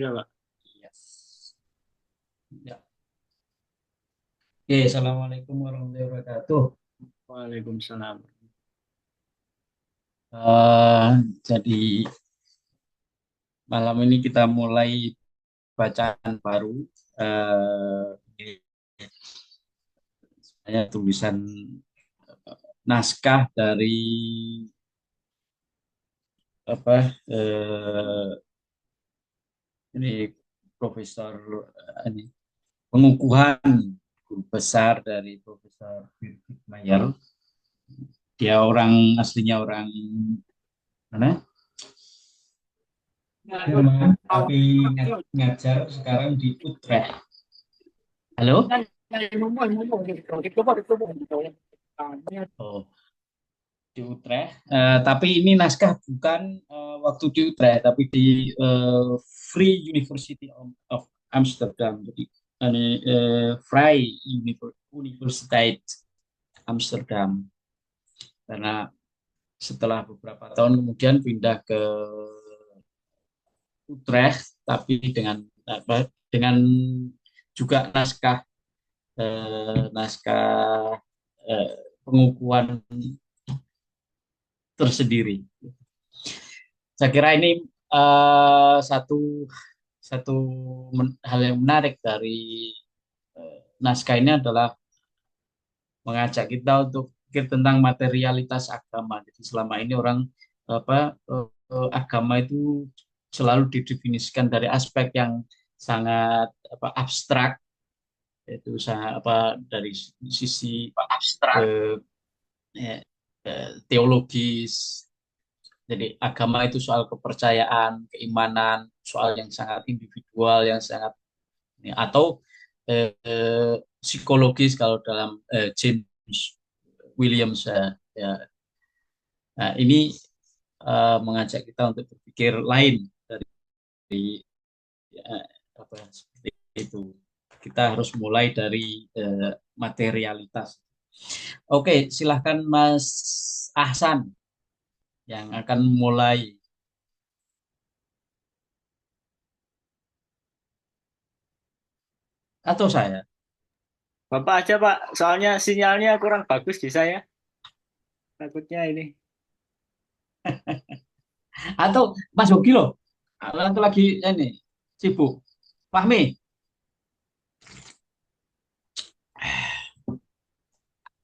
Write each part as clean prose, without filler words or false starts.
Sudah, Pak. Yes. Ya. Oke, Assalamualaikum warahmatullahi wabarakatuh. Waalaikumsalam. Eh, jadi malam ini kita mulai bacaan baru. Ini sebenarnya tulisan naskah dari apa? Ini Profesor ini pengukuhan guru besar dari Profesor Birgit Mayer. Dia aslinya orang mana? Jerman, tapi ngajar sekarang di Utrecht. Halo? Oh, di Utrecht. Tapi ini naskah bukan waktu di Utrecht, tapi di Free University of Amsterdam. Jadi ini Universiteit Amsterdam. Karena setelah beberapa tahun kemudian pindah ke Utrecht, tapi dengan apa? Dengan juga naskah eh, pengukuhan tersendiri. Saya kira ini satu satu hal yang menarik dari naskah ini adalah mengajak kita untuk pikir tentang materialitas agama. Jadi selama ini orang agama itu selalu didefinisikan dari aspek yang sangat abstrak, yaitu dari sisi eh, eh, teologis. Jadi agama itu soal kepercayaan, keimanan, soal yang sangat individual, yang sangat atau psikologis kalau dalam James Williams ya. Nah, ini mengajak kita untuk berpikir lain dari eh, apa seperti itu. Kita harus mulai dari materialitas. Oke, silahkan Mas Ahsan yang akan mulai atau saya. Bapak aja, Pak. Soalnya sinyalnya kurang bagus di saya. Takutnya ini. Atau Mas Hoki loh. Atau lagi ini sibuk. Fahmi,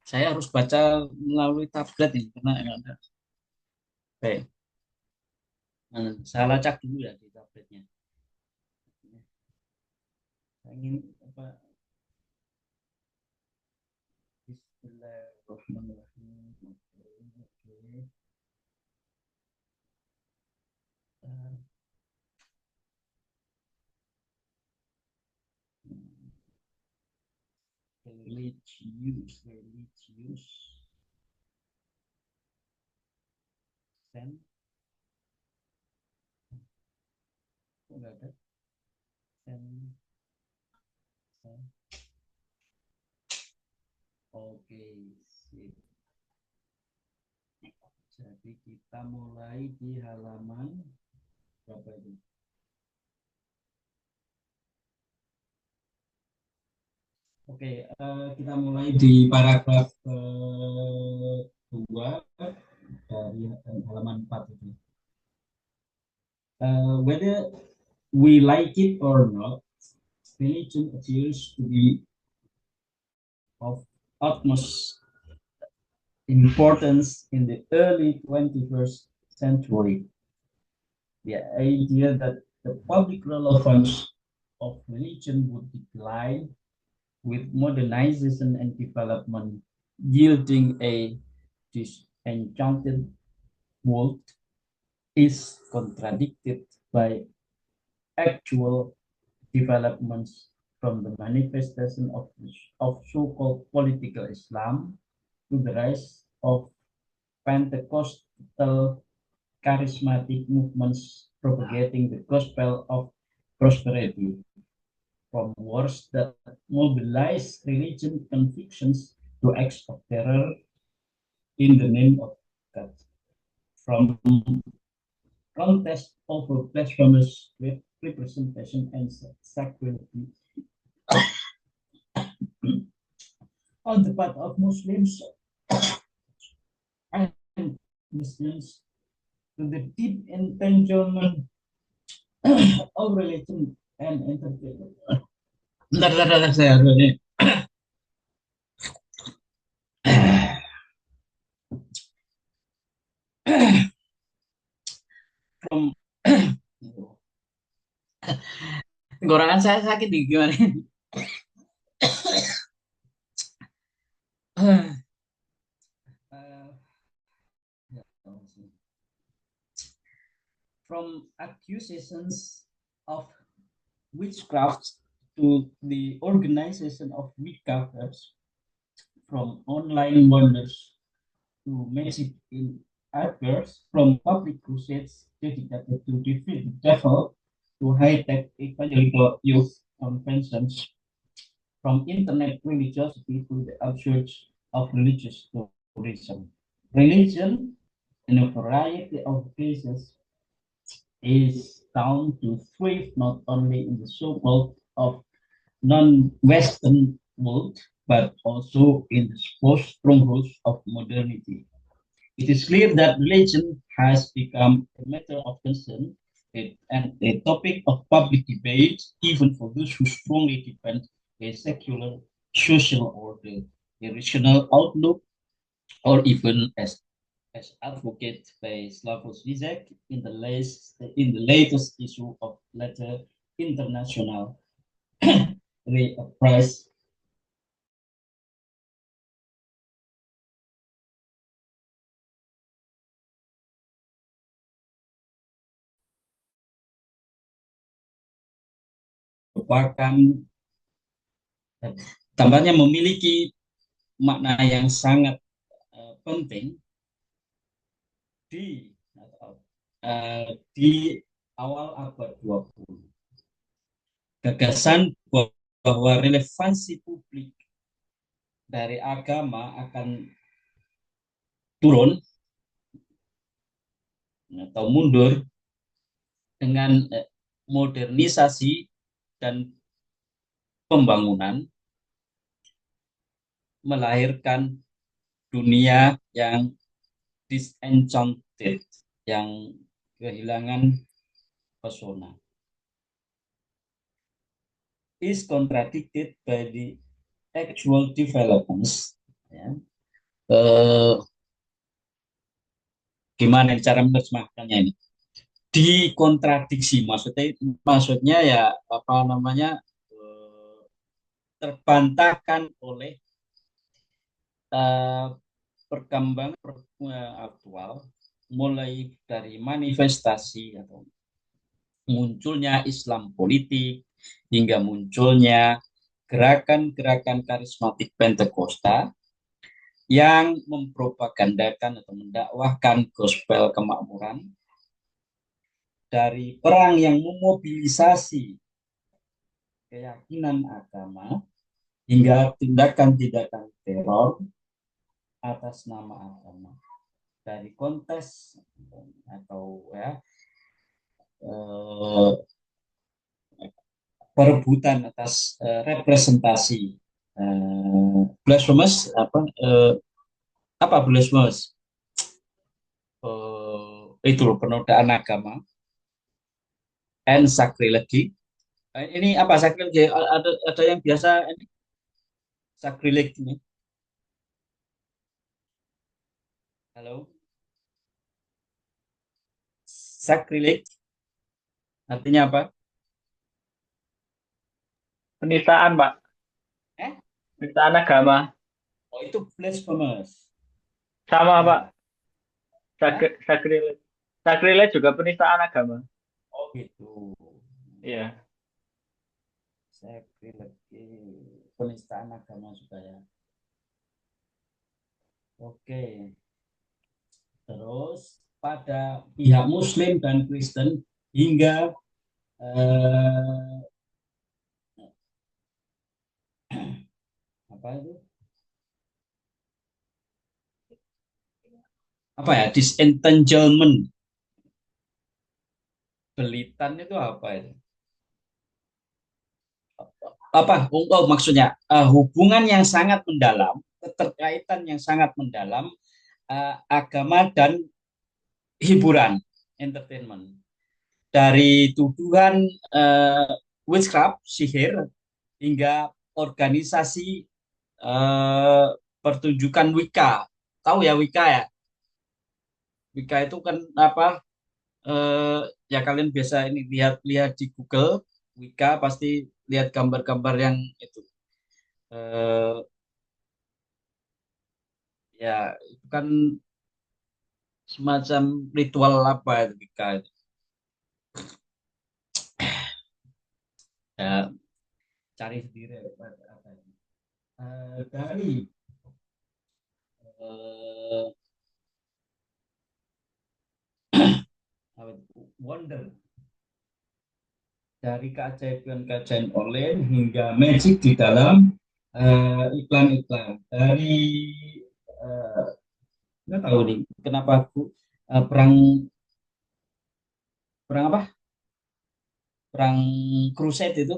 saya harus baca melalui tablet ini karena nggak ada. Baik, saya lacak dulu ya di tabletnya. Saya ingin apa? Bismillahirrahmanirrahim. Oke. Eh, religius, sen, enggak ada, sen, sen. Oke, sip. Jadi kita mulai di halaman berapa ini? Oke, kita mulai di paragraf kedua dari halaman 4 ini. Whether we like it or not, religion appears to be of utmost importance in the early 21st century. The idea that the public relevance of religion would decline with modernization and development, yielding a disenchanted world, is contradicted by actual developments from the manifestation of so-called political Islam to the rise of Pentecostal charismatic movements propagating the gospel of prosperity, from wars that mobilize religion convictions to acts of terror in the name of God, from contest over blasphemous representation and sacrality on the part of Muslims and Muslims to the deep entanglement of religion and entertainment. Bentar, saya ini. From tenggorokan saya sakit di gimana ini? From accusations of witchcraft to the organization of witchcrafters, from online wonders to magic in adverts, from public crusades dedicated to defeat the devil to high-tech evangelical youth conventions, from internet religiosity to the absurd of religious tourism. Religion, in a variety of cases, is down to thrive not only in the so-called of non-Western world, but also in the strongholds of modernity. It is clear that religion has become a matter of concern and a topic of public debate, even for those who strongly defend a secular social order, a rational outlook, or even as advocated by Slavoj Zizek in the latest issue of Letter International Prize. Merupakan tambahnya memiliki makna yang sangat penting di di awal abad 20. Gagasan bahwa relevansi publik dari agama akan turun atau mundur dengan modernisasi dan pembangunan melahirkan dunia yang disenchanted, yang kehilangan pesona, is contradicted by the actual developments. Ya. Gimana cara menerjemahkannya ini? Dikontradiksi, maksudnya ya apa namanya, terbantahkan oleh perkembangan aktual, mulai dari manifestasi atau munculnya Islam politik hingga munculnya gerakan-gerakan karismatik Pentakosta yang mempropagandakan atau mendakwahkan gospel kemakmuran, dari perang yang memobilisasi keyakinan agama hingga tindakan-tindakan teror atas nama agama, dari kontes atau ya perebutan atas representasi blasphemous apa blasphemous itu loh, penodaan agama, and sacrilege. Ini apa sacrilege? Ada yang biasa ini sacrilege ini. Halo, sacrilege artinya apa? Penistaan, Pak. Penistaan agama. Oh, itu blasphemous. Sama, Pak. Sakrilege. Sakrilege juga penistaan agama. Oh, gitu. Iya. Sacrilege, penistaan agama juga ya. Oke. Terus pada pihak Muslim dan Kristen hingga apa itu? Apa ya? Disentanglement. Belitan itu apa itu? maksudnya hubungan yang sangat mendalam, keterkaitan yang sangat mendalam agama dan hiburan, entertainment. Dari tuduhan witchcraft, sihir, hingga organisasi eh, pertunjukan Wicca. Tahu ya Wicca ya? Wicca itu kan apa? eh, Ya kalian biasa ini lihat-lihat di Google, Wicca pasti lihat gambar-gambar yang itu. Eh, Ya itu kan semacam ritual apa itu Wicca itu. Ya, cari sendiri apa itu. Dari eh, Wonder, dari keajaiban-keajaiban online hingga magic di dalam iklan-iklan dari eh, nggak tahu nih kenapa aku perang perang apa perang crusade itu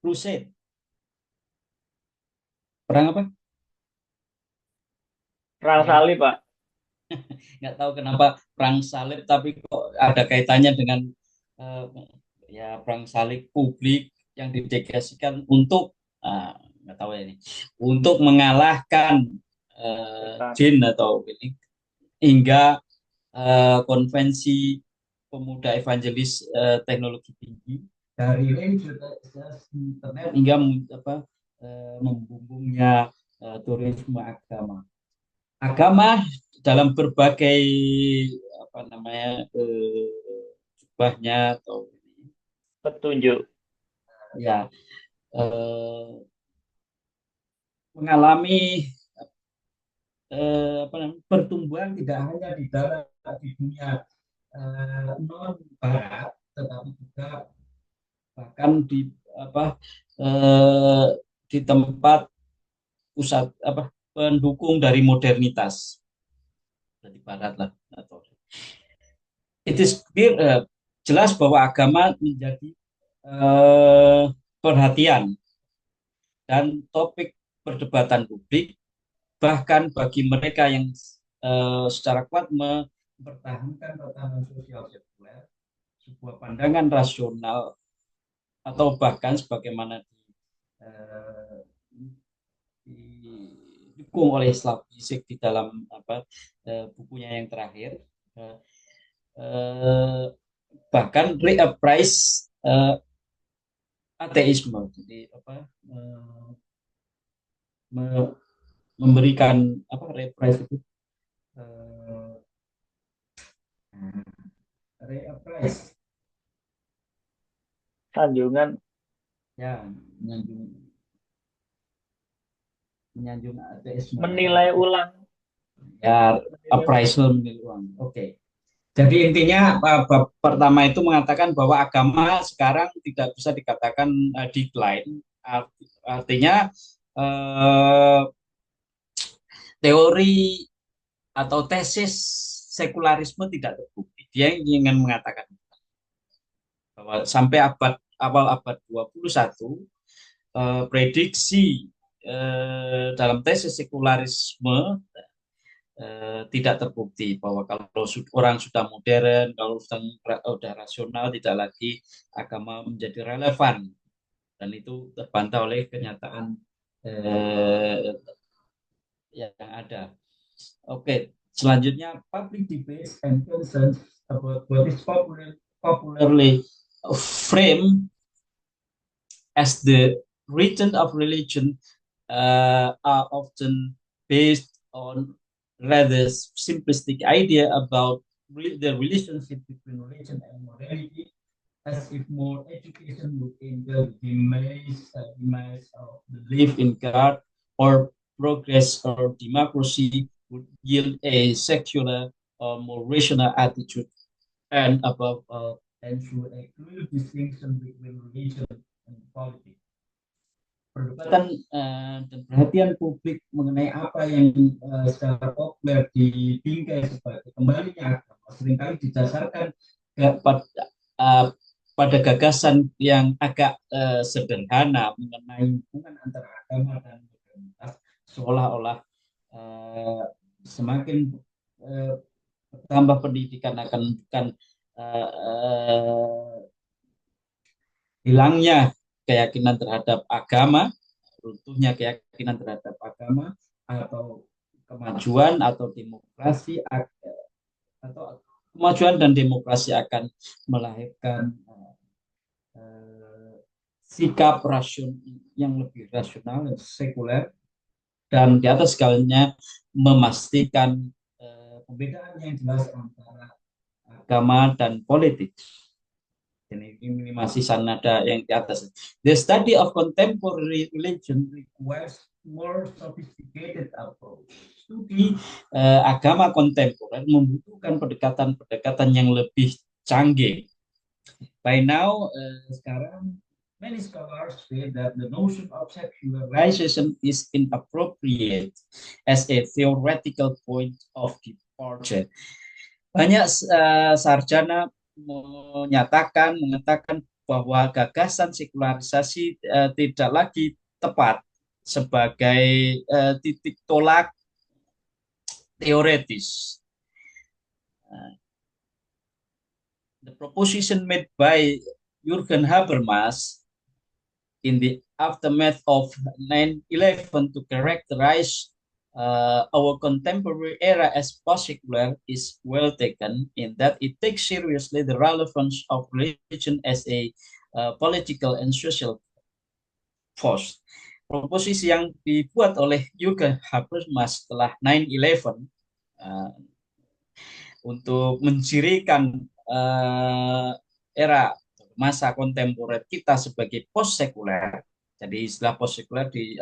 crusade perang apa Perang perang salib, Pak. nggak tahu kenapa perang salib tapi kok ada kaitannya dengan eh, ya perang salib publik yang didedikasikan untuk nggak tahu ya ini untuk mengalahkan Setan. jin atau ini hingga konvensi pemuda evangelis teknologi tinggi dari range internet hingga apa, membumbungnya turisme agama. Agama dalam berbagai apa namanya jubahnya atau Petunjuk. ya eh, mengalami apa namanya pertumbuhan tidak hanya di dalam di dunia non barat tetapi juga bahkan di apa eh, di tempat pusat apa pendukung dari modernitas dari barat lah atau it is clear, jelas bahwa agama menjadi eh, perhatian dan topik perdebatan publik bahkan bagi mereka yang secara kuat mempertahankan tatanan sosial sekuler sebuah pandangan rasional atau bahkan sebagaimana eh, didukung oleh Slavik di dalam apa bukunya yang terakhir eh, eh, bahkan reappraise ateisme jadi apa me- memberikan apa reappraise itu eh, reappraise Sanjungan. ya menyanjung menyanjung ateisme atau Menilai ulang. ya Menilai ulang. appraisal menilai uang. Oke. Jadi intinya bab pertama itu mengatakan bahwa agama sekarang tidak bisa dikatakan decline. Artinya eh, teori atau tesis sekularisme tidak terbukti. Dia ingin mengatakan bahwa sampai awal abad 21 prediksi dalam tesis sekularisme tidak terbukti bahwa kalau orang sudah modern, kalau sudah rasional, tidak lagi agama menjadi relevan dan itu terbantah oleh kenyataan yang ada. Oke, selanjutnya public debate and concerns about what is popularly framed as the origin of religion are often based on rather simplistic idea about the relationship between religion and morality, as if more education would enable the demise of belief in God or progress or democracy would yield a secular or more rational attitude and above all ensure a clear distinction between religion and politics. Perdebatan dan perhatian publik mengenai apa yang secara populer dibingkai sebagai kembalinya agama seringkali didasarkan pada, uh, pada gagasan yang agak sederhana mengenai hubungan antara agama dan pemerintah, seolah-olah uh, semakin bertambah pendidikan akan bukan uh, uh, hilangnya keyakinan terhadap agama, runtuhnya keyakinan terhadap agama, atau kemajuan atau demokrasi, atau kemajuan dan demokrasi akan melahirkan sikap rasional yang lebih rasional, sekuler, dan di atas segalanya memastikan pembedaan yang jelas antara agama dan politik. Ini masih sanada yang di atas. The study of contemporary religion requires more sophisticated approach. Studi agama kontemporer membutuhkan pendekatan-pendekatan yang lebih canggih. By now, sekarang many scholars say that the notion of secularization is inappropriate as a theoretical point of departure. Banyak sarjana mengatakan bahwa gagasan sekularisasi tidak lagi tepat sebagai titik tolak teoretis. The proposition made by Jürgen Habermas in the aftermath of 9/11 to characterize our contemporary era as post-secular is well taken in that it takes seriously the relevance of religion as a political and social force. Proposisi yang dibuat oleh Jürgen Habermas setelah 9/11 untuk mencirikan era masa kontemporer kita sebagai post sekuler. Jadi istilah post sekuler di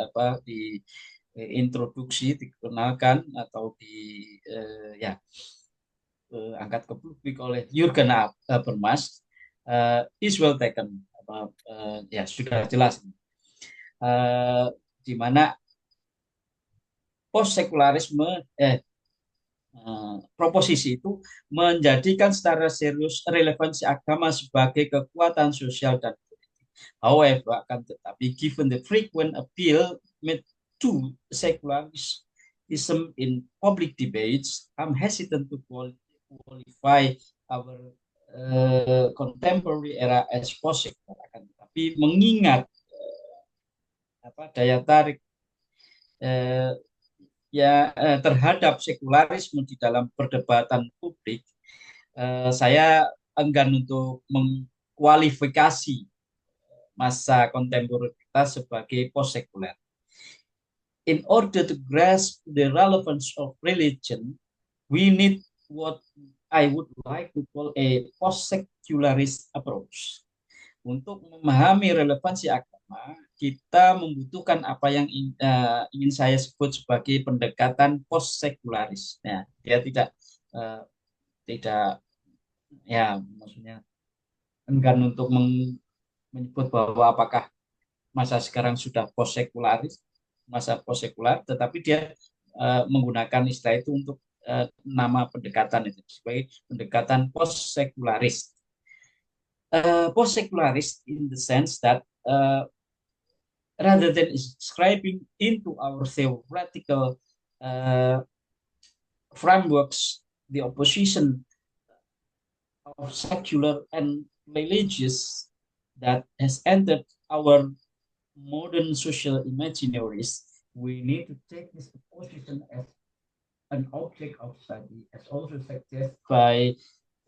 introduksi dikenalkan atau angkat ke publik oleh Jürgen Habermas, is well taken, sudah jelas, di mana post sekularisme proposisi itu menjadikan secara serius relevansi agama sebagai kekuatan sosial dan politik. However, akan tetapi given the frequent appeal made to secularism in public debates, I'm hesitant to qualify our contemporary era as post-secular. Akan tetapi mengingat daya tarik terhadap sekularisme di dalam perdebatan publik, saya enggan untuk mengkualifikasi masa kontemporer kita sebagai post-sekuler. In order to grasp the relevance of religion, we need what I would like to call a post-secularist approach. Untuk memahami relevansi agama, kita membutuhkan apa yang ingin saya sebut sebagai pendekatan post-sekularis. Ya, dia tidak maksudnya enggan untuk menyebut bahwa apakah masa sekarang sudah post-sekularis, masa post-sekular, tetapi dia menggunakan istilah itu untuk nama pendekatan itu sebagai pendekatan post-sekularis. Post-secularist in the sense that rather than describing into our theoretical frameworks the opposition of secular and religious that has entered our modern social imaginaries, we need to take this opposition as an object of study, as also suggested by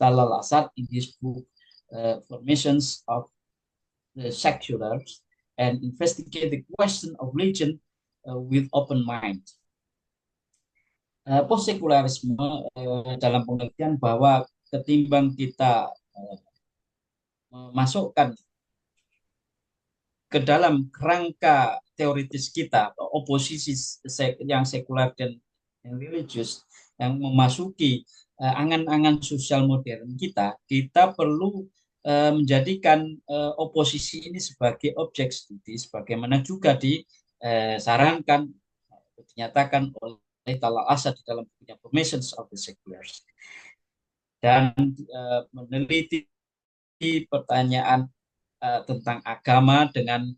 Talal Asad in his book Formations of the Seculars, and investigate the question of religion with open mind. Post-sekularisme dalam pengertian bahwa ketimbang kita memasukkan ke dalam kerangka teoritis kita oposisi yang sekuler dan yang religius yang memasuki angan-angan sosial modern kita perlu menjadikan oposisi ini sebagai objek studi, sebagaimana juga disarankan, dinyatakan oleh Talal Asad di dalam bukunya Formations of the Seculars. dan meneliti pertanyaan tentang agama dengan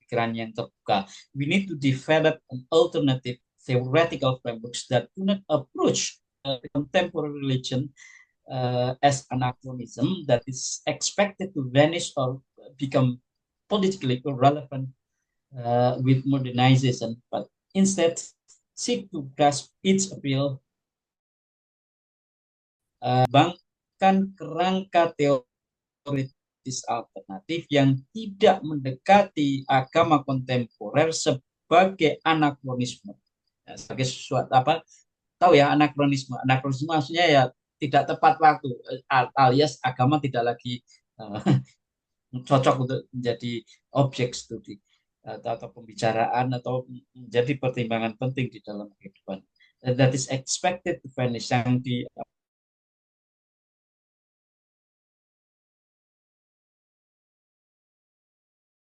pikiran yang terbuka. We need to develop an alternative theoretical frameworks that do not approach contemporary religion as anachronism that is expected to vanish or become politically irrelevant with modernization, but instead seek to grasp its appeal, bahkan kerangka teoritis alternatif yang tidak mendekati agama kontemporer sebagai anakronisme. Ya, sebagai sesuatu apa? Tahu ya anakronisme. Anakronisme maksudnya ya tidak tepat waktu, alias agama tidak lagi uh, cocok untuk menjadi objek studi atau pembicaraan atau menjadi pertimbangan penting di dalam kehidupan. That is expected to vanish, yang